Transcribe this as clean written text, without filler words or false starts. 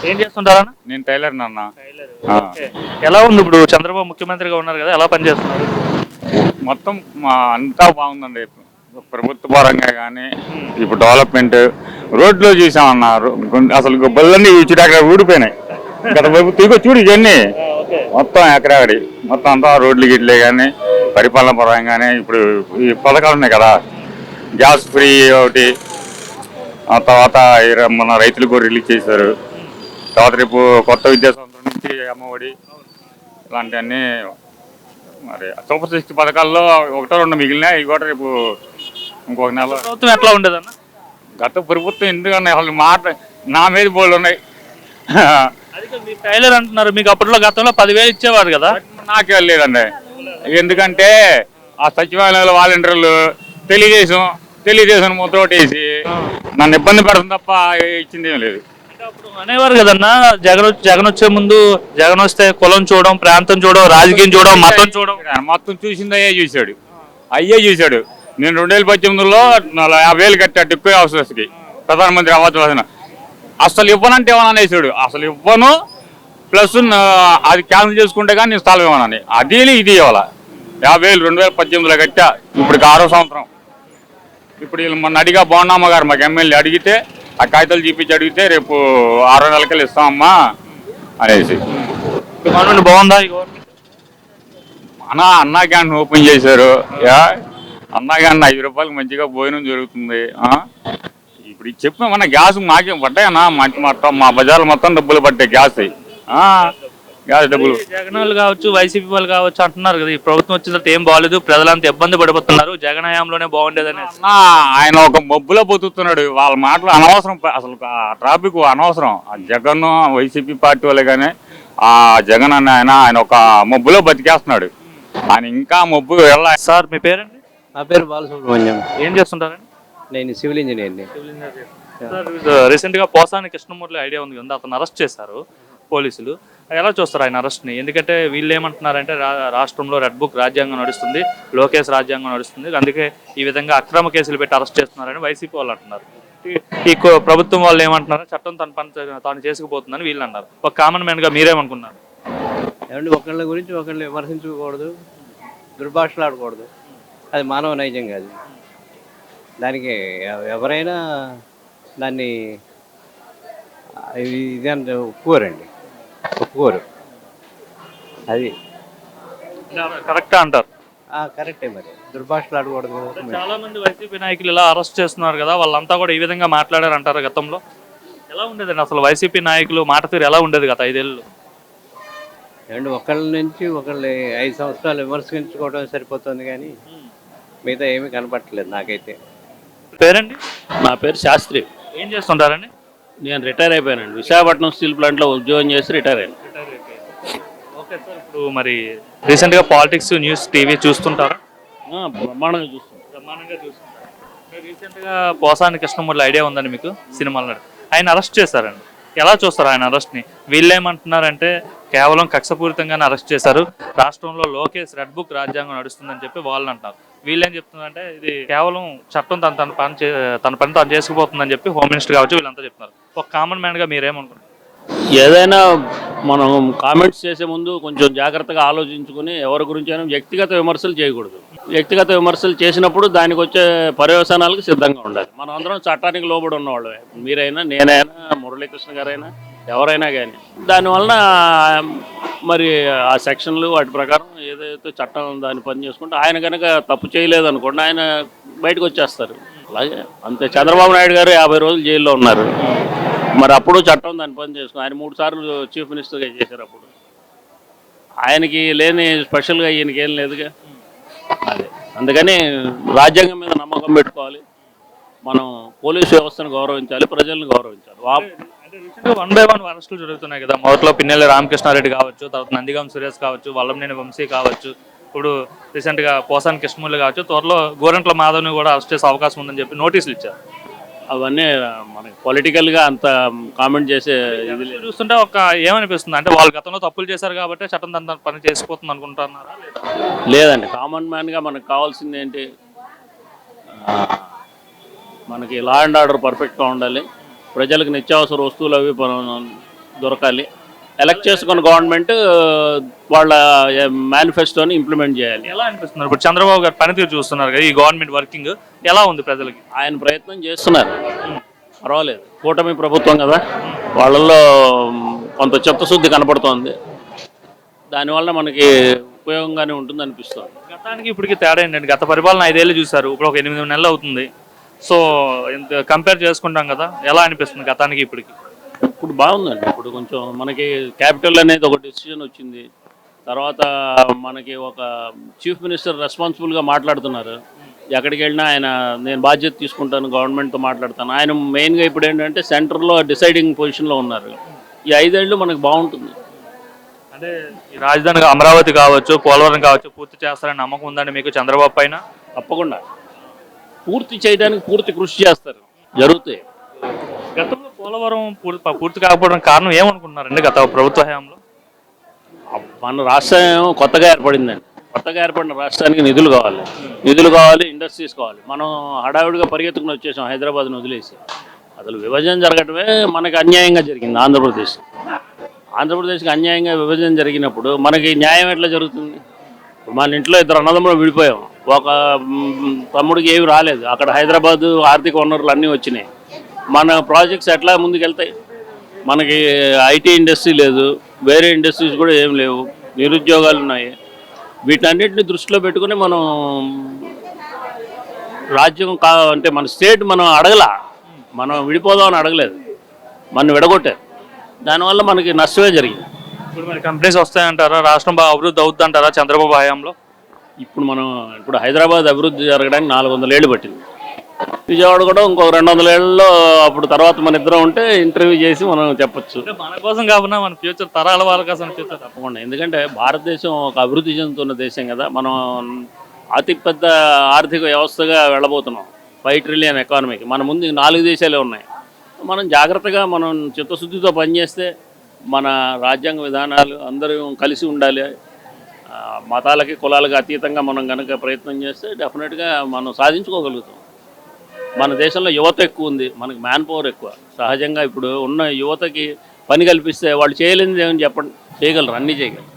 ఏం చేస్తుంటారా? నేను టైలర్ నాన్న. ఓకే. ఎలా ఉంది ఇప్పుడు చంద్రబాబు ముఖ్యమంత్రిగా ఉన్నారు కదా, ఎలా పనిచేస్తున్నారు? మొత్తం అంతా బాగుందండి. ప్రభుత్వ పరంగా కానీ ఇప్పుడు డెవలప్మెంట్ రోడ్లో చూసామన్నారు. అసలు బళ్ళన్నీ అక్కడ ఊడిపోయినాయి. గత ప్రభుత్వం చూడు ఇవన్నీ మొత్తం ఎక్కడెక్కడి మొత్తం అంతా రోడ్లు గిట్లే కానీ పరిపాలన పరంగా కానీ ఇప్పుడు ఈ పథకాలు ఉన్నాయి కదా, గ్యాస్ ఫ్రీ ఒకటి, ఆ తర్వాత మన రైతులకు కూడా రిలీజ్ చేశారు. తర్వాత రేపు కొత్త విద్యా సంవత్సరం నుంచి అమ్మఒడి ఇలాంటివన్నీ మరి సూపర్ 60 పథకాల్లో ఒకటో రెండు మిగిలినాయి. ఇవి కూడా రేపు ఇంకొక నెల. ప్రభుత్వం ఎట్లా ఉండేదన్న? గత ప్రభుత్వం ఎందుకన్నా అసలు మాట నా మీద బోళ్ళు ఉన్నాయి. మీరు టైలర్ అంటున్నారు, మీకు అప్పట్లో గతంలో 10,000 ఇచ్చేవారు కదా? నాకే లేదండి. ఎందుకంటే ఆ సచివాలయంలో వాలంటీర్లు తెలుగుదేశం ముద్రోటేసి నన్ను ఇబ్బంది పెడతాం తప్ప ఇచ్చింది ఏం లేదు. అనేవారు కదన్నా, జగన్ వచ్చే ముందు జగన్ వస్తే కులం చూడడం, ప్రాంతం చూడడం, రాజకీయం చూడడం, మతం చూడడం. మొత్తం చూసింది అయ్యే చూశాడు. నేను 2018లో 50,000 కట్టాడు ఎక్కువ అవసరానికి ప్రధానమంత్రి ఆవాస్ యోజన. అసలు ఇవ్వనంటే ఇవ్వనని వేసాడు. అసలు ఇవ్వను ప్లస్ అది క్యాన్సిల్ చేసుకుంటే కానీ నేను స్థలం ఇవ్వనని. అది ఇది ఇవ్వాల 50,000 2018లో కట్టా. ఇప్పుడు 6వ సంవత్సరం. ఇప్పుడు వీళ్ళు మొన్న అడిగా బోండమ్మ గారు మాకు ఎమ్మెల్యే అడిగితే ఆ కాగితాలు చూపించి అడిగితే రేపు 6 నెలలకెళ్ళి ఇస్తామమ్మా అనేసి. బాగుందా? అన్నా క్యాంటీన్ ఓపెన్ చేశారు. అన్నా క్యాంటీన్ 5 రూపాయలకి మంచిగా భోజనం జరుగుతుంది. ఇప్పుడు చెప్పిన మన గ్యాస్ మాకేం పడ్డాయన్నా, మా బజార్లు మొత్తం డబ్బులు పడ్డాయి గ్యాస్ డబ్బులు. జగన్ వాళ్ళు కావచ్చు, వైసీపీ వాళ్ళు కావచ్చు అంటున్నారు కదా, ఈ ప్రభుత్వం వచ్చిన తర్వాత ఏం బాగాలేదు, ప్రజలంతా ఇబ్బంది పడిపోతున్నారు, జగన్ హయాంలోనే బాగుండేదని. ఆయన ఒక మబ్బులో బతుకుతున్నాడు. వాళ్ళ మాటలు అనవసరం. అసలు ఆ ట్రాఫిక్ అనవసరం. ఆ జగన్ వైసీపీ పార్టీ వాళ్ళే కానీ ఆ జగన్ ఆయన ఒక మబ్బులో బతికేస్తున్నాడు. ఆయన ఇంకా మబ్బు వెళ్ళాలి. సార్ మీ పేరండి? నా పేరు బాలసుబ్రహ్మణ్యం. ఏం చేస్తుంటారండి? నేను సివిల్ ఇంజనీర్ని. రీసెంట్గా పోసాని కృష్ణమూర్తి ఐడియా ఉంది కదా, అతను అరెస్ట్ చేశారు పోలీసులు. ఎలా చూస్తారు ఆయన అరెస్ట్ని? ఎందుకంటే వీళ్ళు ఏమంటున్నారంటే రాష్ట్రంలో రెడ్ బుక్ రాజ్యాంగం నడుస్తుంది, లోకేష్ రాజ్యాంగం నడుస్తుంది, అందుకే ఈ విధంగా అక్రమ కేసులు పెట్టి అరెస్ట్ చేస్తున్నారని వైసీపీ వాళ్ళు అంటున్నారు. ఈ ప్రభుత్వం వాళ్ళు ఏమంటున్నారు, చట్టం తన పని తాను చేసుకుపోతుందని వీళ్ళు అన్నారు. ఒక కామన్ మ్యాన్గా మీరేమనుకున్నారు? ఏమంటే ఒకళ్ళ గురించి ఒకళ్ళు విమర్శించుకోకూడదు, దుర్భాషలు ఆడకూడదు. అది మానవ నైజం కాదు. దానికి ఎవరైనా దాన్ని ఇది అంటే ఒప్పుకోరు. అది కరెక్టా అంటారు? కరెక్టే. మరి దుర్భాషలు ఆడకూడదు. చాలా మంది వైసీపీ నాయకులు ఇలా అరెస్ట్ చేస్తున్నారు కదా, వాళ్ళంతా కూడా ఈ విధంగా మాట్లాడారు అంటారు. గతంలో ఎలా ఉండేదండి అసలు వైసీపీ నాయకులు మాట తీరు ఎలా ఉండేది గత 5 ఏళ్ళు? ఏమంటే ఒకళ్ళ నుంచి ఒకళ్ళు 5 సంవత్సరాలు విమర్శించుకోవడం సరిపోతుంది, కానీ మిగతా ఏమీ కనపట్టలేదు నాకైతే. పేరండి? నా పేరు శాస్త్రి. ఏం చేస్తుంటారండి? నేను రిటైర్ అయిపోయానండి. విశాఖపట్నం స్టీల్ ప్లాంట్లో ఉద్యోగం చేసి రిటైర్ అయ్యాను. ఓకే సార్, ఇప్పుడు మరి రీసెంట్గా పాలిటిక్స్ న్యూస్ టీవీ చూస్తుంటారా? బ్రహ్మాండంగా చూస్తుంటారు. రీసెంట్గా పోసాని కృష్ణమూర్తి ఐడియా ఉందండి మీకు? సినిమాలో ఆయన అరెస్ట్ చేశారండి. ఎలా చూస్తారు ఆయన అరెస్ట్ని? వీళ్ళు ఏమంటున్నారంటే కేవలం కక్షపూరితంగానే అరెస్ట్ చేశారు, రాష్ట్రంలో లోకేష్ రెడ్ బుక్ రాజ్యాంగం నడుస్తుందని చెప్పి వాళ్ళు అంటారు. వీళ్ళు ఏం చెప్తున్నారంటే ఇది కేవలం చట్టం తన పని తాను చేసుకుపోతుందని చెప్పి హోమ్ మినిస్టర్ కావచ్చు వీళ్ళంతా చెప్తున్నారు. ఒక కామన్ మ్యాన్గా మీరేమనుకుంటారు? ఏదైనా మనం కామెంట్స్ చేసే ముందు కొంచెం జాగ్రత్తగా ఆలోచించుకుని ఎవరి గురించి అయినా వ్యక్తిగత విమర్శలు చేయకూడదు. వ్యక్తిగత విమర్శలు చేసినప్పుడు దానికి వచ్చే పర్యవసానాలకు సిద్ధంగా ఉండాలి. మనం అందరం చట్టానికి లోబడి ఉన్నవాళ్ళు, మీరైనా నేనైనా మురళీకృష్ణ గారైనా ఎవరైనా కానీ. దానివలన మరి ఆ సెక్షన్లు వాటి ప్రకారం ఏదైతే చట్టం దాన్ని పని చేసుకుంటే ఆయన కనుక తప్పు చేయలేదు అనుకోండి, ఆయన బయటకు వచ్చేస్తారు. అలాగే అంతే. చంద్రబాబు నాయుడు గారు 50 రోజులు జైల్లో ఉన్నారు. మరి అప్పుడు చట్టం దాన్ని పని చేసుకుని ఆయన 3 సార్లు చీఫ్ మినిస్టర్గా చేశారు. అప్పుడు ఆయనకి లేని స్పెషల్గా ఈయనకి ఏం లేదుగా. అదే అందుకని రాజ్యాంగం మీద నమ్మకం పెట్టుకోవాలి, మనం పోలీసు వ్యవస్థను గౌరవించాలి, ప్రజలను గౌరవించాలి. 1 by 1 అరెస్టులు జరుగుతున్నాయి కదా, మొదట్లో పిన్నెల్లి రామకృష్ణారెడ్డి కావచ్చు, తర్వాత నందిగాం సురేష్ కావచ్చు, వల్లంనేని వంశీ కావచ్చు, ఇప్పుడు రీసెంట్గా పోసాని కృష్ణమూర్తి కావచ్చు, త్వరలో గోరంట్ల మాధవ్ని కూడా అరెస్ట్ చేసే అవకాశం ఉందని చెప్పి నోటీసులు ఇచ్చారు. అవన్నీ మనకి పొలిటికల్గా అంత కామెంట్ చేసే ఇది చూస్తుంటే ఒక ఏమనిపిస్తుంది అంటే వాళ్ళు గతంలో తప్పులు చేశారు కాబట్టి చట్టం తన పని చేసిపోతుంది అనుకుంటున్నారా? లేదండి. కామన్ మ్యాన్గా మనకు కావాల్సింది ఏంటి, మనకి లా అండ్ ఆర్డర్ పర్ఫెక్ట్గా ఉండాలి, ప్రజలకు నిత్యావసర వస్తువులు అవి దొరకాలి. ఎలక్ట్ చేసుకున్న గవర్నమెంట్ వాళ్ళ మేనిఫెస్టోని ఇంప్లిమెంట్ చేయాలి. ఎలా అనిపిస్తున్నారు ఇప్పుడు చంద్రబాబు గారు పనితీరు చూస్తున్నారు కదా, ఈ గవర్నమెంట్ వర్కింగ్ ఎలా ఉంది ప్రజలకి? ఆయన ప్రయత్నం చేస్తున్నారు, పర్వాలేదు. కూటమి ప్రభుత్వం కదా, వాళ్ళల్లో కొంత చిత్తశుద్ధి కనపడుతోంది. దానివల్ల మనకి ఉపయోగంగానే ఉంటుంది అనిపిస్తుంది. గతానికి ఇప్పటికి తేడా ఏంటండి? గత పరిపాలన 5 ఏళ్ళు చూసారు, ఇప్పుడు ఒక 8 నెలలు అవుతుంది. సో కంపేర్ చేసుకుంటాం కదా, ఎలా అనిపిస్తుంది గతానికి ఇప్పటికి? ఇప్పుడు బాగుందండి. ఇప్పుడు కొంచెం మనకి క్యాపిటల్ అనేది ఒక డెసిషన్ వచ్చింది. తర్వాత మనకి ఒక చీఫ్ మినిస్టర్ రెస్పాన్సిబుల్గా మాట్లాడుతున్నారు. ఎక్కడికి వెళ్ళినా ఆయన నేను బాధ్యత తీసుకుంటాను, గవర్నమెంట్తో మాట్లాడతాను. ఆయన మెయిన్గా ఇప్పుడు ఏంటంటే సెంటర్లో డిసైడింగ్ పొజిషన్లో ఉన్నారు. ఈ 5 ఏళ్ళు మనకు బాగుంటుంది. అంటే ఈ రాజధాని అమరావతి కావచ్చు, పోలవరం కావచ్చు, పూర్తి చేస్తారని నమ్మకం ఉందండి మీకు చంద్రబాబు పైన? తప్పకుండా పూర్తి చేయడానికి పూర్తి కృషి చేస్తారు, జరుగుతాయి. గతంలో పోలవరం పూర్తి కాకపోవడం కారణం ఏమనుకుంటున్నారండి గత ప్రభుత్వ హయాంలో? మన రాష్ట్రం కొత్తగా ఏర్పడిందండి. కొత్తగా ఏర్పడిన రాష్ట్రానికి నిధులు కావాలి, ఇండస్ట్రీస్ కావాలి. మనం హడావిడిగా పరిగెత్తుకుని వచ్చేసాం హైదరాబాద్ను వదిలేసి. అసలు విభజన జరగటమే మనకి అన్యాయంగా జరిగింది. ఆంధ్రప్రదేశ్కి అన్యాయంగా విభజన జరిగినప్పుడు మనకి న్యాయం ఎట్లా జరుగుతుంది? మన ఇంట్లో 2 అన్నదమ్ములు విడిపోయాం, ఒక తమ్ముడికి ఏమి రాలేదు. అక్కడ హైదరాబాదు ఆర్థిక వనరులు అన్నీ వచ్చినాయి. మన ప్రాజెక్ట్స్ ఎట్లా ముందుకెళ్తాయి? మనకి ఐటీ ఇండస్ట్రీ లేదు, వేరే ఇండస్ట్రీస్ కూడా ఏం లేవు, నిరుద్యోగాలు ఉన్నాయి. వీటన్నిటిని దృష్టిలో పెట్టుకుని మనం రాజ్యం అంటే మన స్టేట్ మనం మనం విడిపోదామని అడగలేదు, మనం విడగొట్టారు. దానివల్ల మనకి నష్టమే జరిగింది. ఇప్పుడు మరి కంపెనీస్ వస్తాయంటారా? రాష్ట్రం బాగా అభివృద్ధి అవుతుంది అంటారా చంద్రబాబు హయాంలో? ఇప్పుడు హైదరాబాద్ అభివృద్ధి జరగడానికి 400 ఏళ్ళు పట్టింది. విజయవాడ కూడా ఇంకొక 200 ఏళ్ళలో అప్పుడు తర్వాత మన ఇద్దరం ఉంటే ఇంటర్వ్యూ చేసి మనం చెప్పొచ్చు. మన కోసం కాకుండా మన ఫ్యూచర్ తరాల వాళ్ళ కోసం ఫ్యూచర్ తప్పకుండా. ఎందుకంటే భారతదేశం ఒక అభివృద్ధి చెందుతున్న దేశం కదా, మనం అతిపెద్ద ఆర్థిక వ్యవస్థగా వెళ్ళబోతున్నాం. 5 ట్రిలియన్ ఎకానమీకి మన ముందు 4 దేశాలే ఉన్నాయి. మనం జాగ్రత్తగా మనం చిత్తశుద్ధితో పనిచేస్తే మన రాజ్యాంగ విధానాలు అందరూ కలిసి ఉండాలి. మతాలకి కులాలకి అతీతంగా మనం కనుక ప్రయత్నం చేస్తే డెఫినెట్గా మనం సాధించుకోగలుగుతాం. మన దేశంలో యువత ఎక్కువ ఉంది, మనకి మ్యాన్ పవర్ ఎక్కువ. సహజంగా ఇప్పుడు ఉన్న యువతకి పని కల్పిస్తే వాళ్ళు చేయలేనిది ఏమని చెప్పండి? చేయగలరు, అన్నీ చేయగలరు.